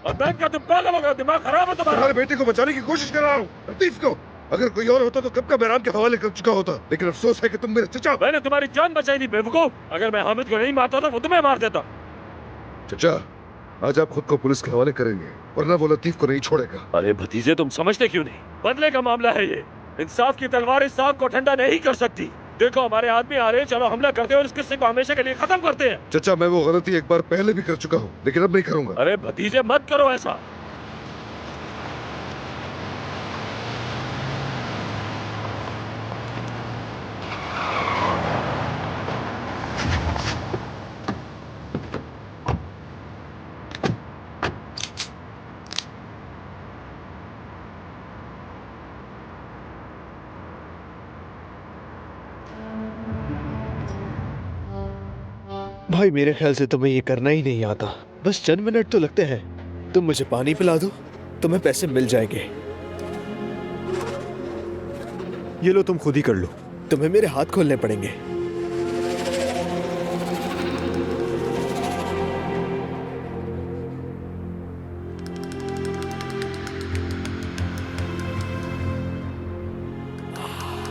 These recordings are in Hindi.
और बैंक का तुम पागल हो गए, दिमाग खराब है तुम्हारा। तुम्हारे बेटे को बचाने की कोशिश कर रहा हूँ, लतीफ को। अगर कोई और होता तो कब का बहरान के हवाले कर चुका होता, लेकिन अफसोस है कि तुम मेरे चचा। मैंने तुम्हारी जान बचाई थी बेवकूफ। अगर मैं हामिद को नहीं मारता था वो तुम्हें मार देता। चचा, आज आप खुद को पुलिस के हवाले करेंगे, वरना वो लतीफ को नहीं छोड़ेगा। अरे भतीजे, तुम समझते क्यों नहीं? बदले का मामला है ये। इंसाफ की तलवार इस सांप को ठंडा नहीं कर सकती। देखो हमारे आदमी आ रहे हैं, चलो हमला करते हैं और इस किस्से को हमेशा के लिए खत्म करते हैं। चचा, मैं वो गलती एक बार पहले भी कर चुका हूँ, लेकिन अब नहीं करूंगा। अरे भतीजे, मत करो ऐसा। भाई मेरे ख्याल से तुम्हें ये करना ही नहीं आता। बस चंद मिनट तो लगते हैं। तुम मुझे पानी पिला दो, तुम्हें पैसे मिल जाएंगे। ये लो, तुम खुद ही कर लो। तुम्हें मेरे हाथ खोलने पड़ेंगे।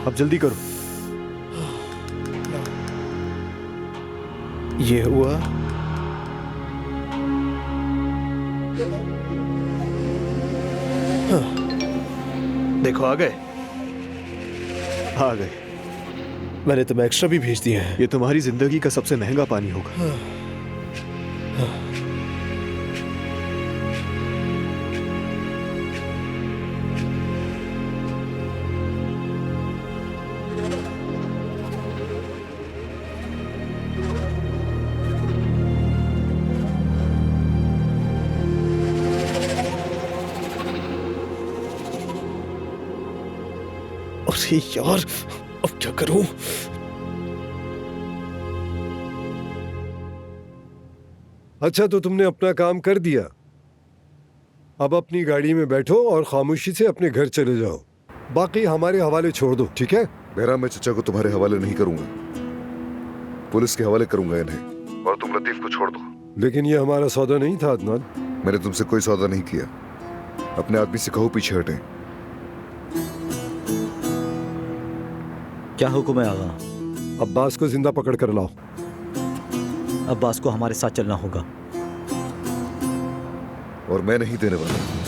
अब जल्दी करो। ये हुआ। हाँ। देखो आ गए। आ गए। मैंने तुम्हें एक्स्ट्रा भी भेज दिए हैं। ये तुम्हारी जिंदगी का सबसे महंगा पानी होगा। अरे यार, अब क्या करूं? अच्छा, तो तुमने अपना काम कर दिया। अब अपनी गाड़ी में बैठो और खामोशी से अपने घर चले जाओ। बाकी हमारे हवाले छोड़ दो, ठीक है? बहरा, मैं चचा को तुम्हारे हवाले नहीं करूंगा, पुलिस के हवाले करूंगा इन्हें, और तुम लतीफ को छोड़ दो। लेकिन ये हमारा सौदा नहीं था अदनान। मैंने तुमसे कोई सौदा नहीं किया। अपने आदमी से कहो पीछे हटें। क्या हुक्म है आगा? अब्बास को जिंदा पकड़ कर लाओ। अब्बास को हमारे साथ चलना होगा। और मैं नहीं देने वाला।